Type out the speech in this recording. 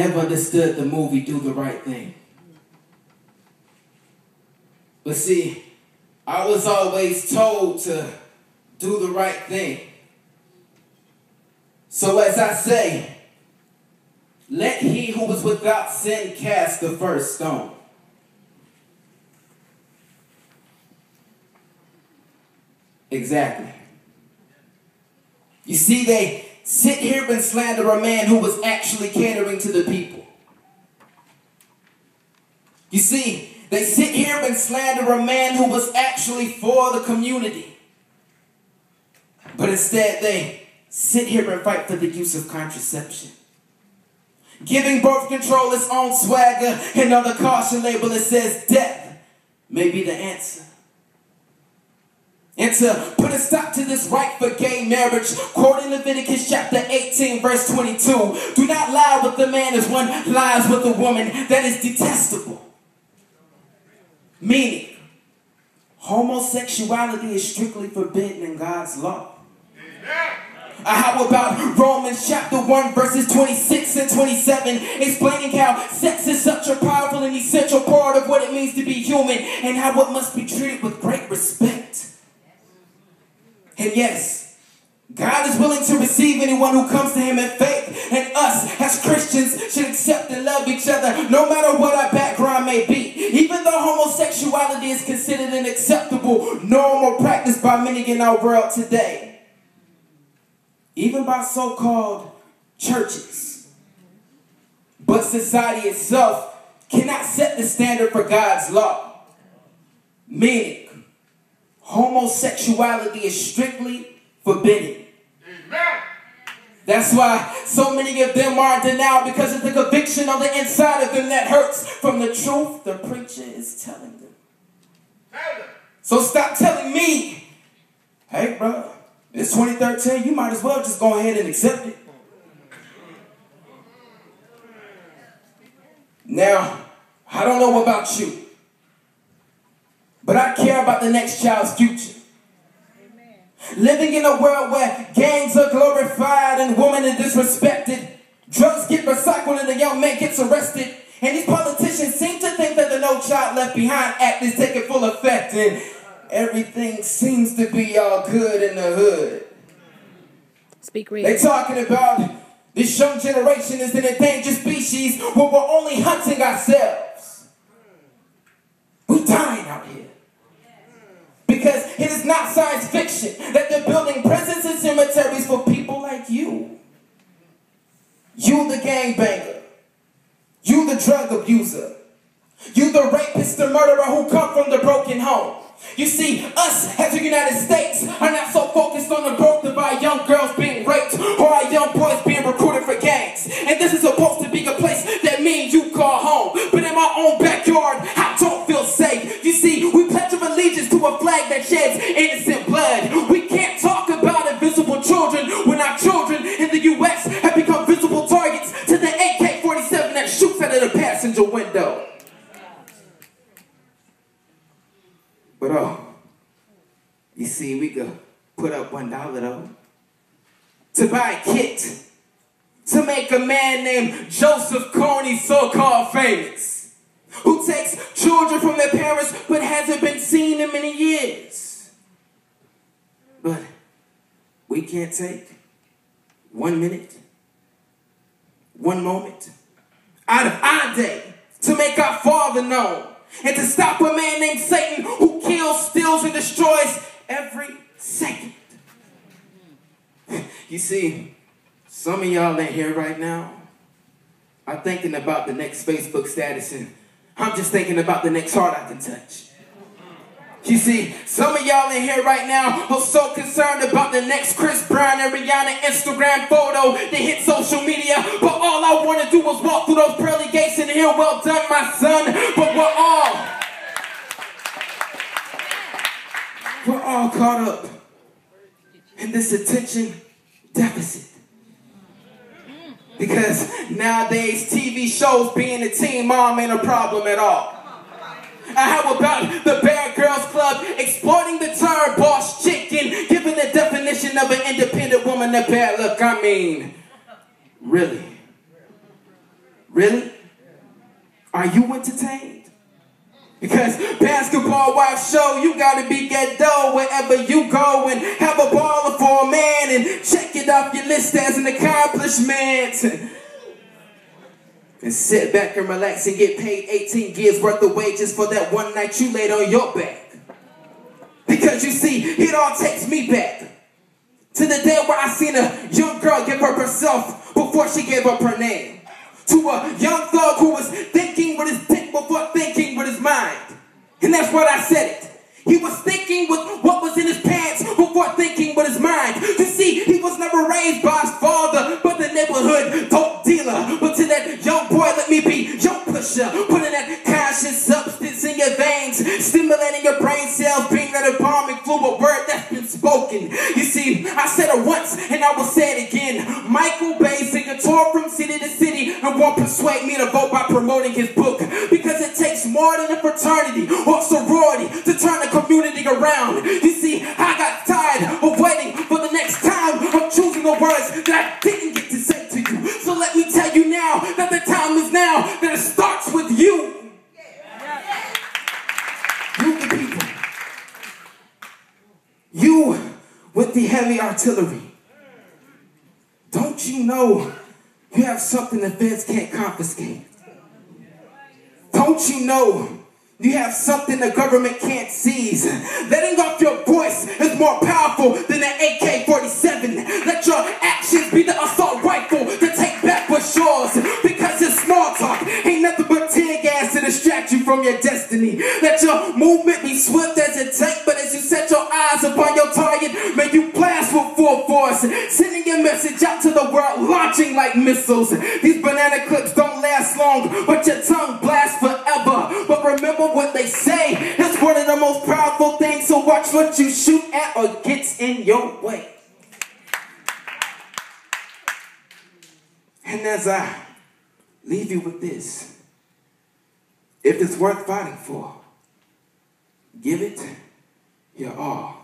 never understood the movie Do the Right Thing. But see, I was always told to do the right thing. So as I say, let he who was without sin cast the first stone. Exactly. You see, they sit here and slander a man who was actually catering to the people. You see, they sit here and slander a man who was actually for the community. But instead, they sit here and fight for the use of contraception. Giving birth control its own swagger, and on the caution label it says death may be the answer. And to put a stop to this right for gay marriage, quoting Leviticus chapter 18, verse 22, do not lie with the man as one lies with a woman. That is detestable. Meaning, homosexuality is strictly forbidden in God's law. How about Romans chapter 1, verses 26 and 27, explaining how sex is such a powerful and essential part of what it means to be human, and how it must be treated with great respect. And yes, God is willing to receive anyone who comes to him in faith, and us as Christians should accept and love each other no matter what our background may be. Even though homosexuality is considered an acceptable, normal practice by many in our world today, even by so-called churches. But society itself cannot set the standard for God's law. Meaning, homosexuality is strictly forbidden. That's why so many of them are in denial, because of the conviction on the inside of them that hurts from the truth the preacher is telling them. So stop telling me, hey bro, it's 2013, you might as well just go ahead and accept it. Now, I don't know about you, but I care about the next child's future. Living in a world where gangs are glorified and women are disrespected, drugs get recycled and the young man gets arrested, and these politicians seem to think that the No Child Left Behind Act is taking full effect and everything seems to be all good in the hood. Speak real. They're talking about this young generation is an endangered species where we're only hunting ourselves. We're dying out here. Because it is not science fiction that they're building prisons and cemeteries for people like you. You the gangbanger. You the drug abuser. You the rapist, the murderer who come from the broken home. You see, us as the United States are not so focused on the growth of our young girls being raped or our young boys being recruited for gangs. And this is supposed to be a place that me and you call home. But in my own backyard, I don't feel safe. You see, we pledge of allegiance to a flag that sheds innocent blood. We can't talk about invisible children when our children in the U.S. have become visible targets to the AK-47 that shoots out of the passenger window. But you see, we could put up $1 though to buy a kit to make a man named Joseph Kony so-called famous, who takes children from their parents but hasn't been seen in many years. But we can't take 1 minute, 1 moment out of our day to make our Father known, and to stop a man named Satan who kills, steals, and destroys every second. You see, some of y'all in here right now are thinking about the next Facebook status, and I'm just thinking about the next heart I can touch. You see, some of y'all in here right now are so concerned about the next Chris Brown and Rihanna Instagram photo that hit social media, but all I want to do was walk through those pearly gates and hear, well done, my son. But we're all caught up in this attention deficit. Because nowadays TV shows being a teen mom ain't a problem at all. How about the Bear Girls Club exploiting the term boss chick and giving the definition of an independent woman a bad look? I mean, really? Really? Are you entertained? Because basketball wives show you gotta be ghetto wherever you go and have a baller for a man and check it off your list as an accomplishment. And sit back and relax and get paid 18 years worth of wages for that one night you laid on your back. Because you see, it all takes me back to the day where I seen a young girl give up herself before she gave up her name. To a young thug who was thinking with his dick before thinking with his mind. And that's what I said it. He was thinking with what was in his pants before thinking with his mind. You see, he was never raised by his father, but the neighborhood dope dealer. But to that young boy, let me be your pusher. Putting that conscious substance in your veins, stimulating your brain cells, being that embalming fluid, a word that's been spoken. You see, I said it once and I will say it again. Michael Bay singing tour from city to city and won't persuade me to vote by promoting his book. Because it takes more than a fraternity or sorority to turn the community around. You see, I got tired of waiting for the next time of choosing the words that I didn't get to say to you. So let me tell you now that the time is now, that it starts with you. You the people. You with the heavy artillery. Don't you know you have something the feds can't confiscate? Don't you know you have something the government can't seize? Letting off your voice is more powerful than an AK-47. Let your actions be the assault rifle to take back what's yours. Because it's small talk ain't nothing but tear gas to distract you from your destiny. Let your movement be swift as a tank, but as you set your eyes upon your target, may you blast with full force, sending your message out to the world, launching like missiles. These banana clips don't last long, but your tongue blasts forever. But remember what they say, it's one of the most powerful things, so watch what you shoot at or gets in your way. And as I leave you with this, if it's worth fighting for, give it your all.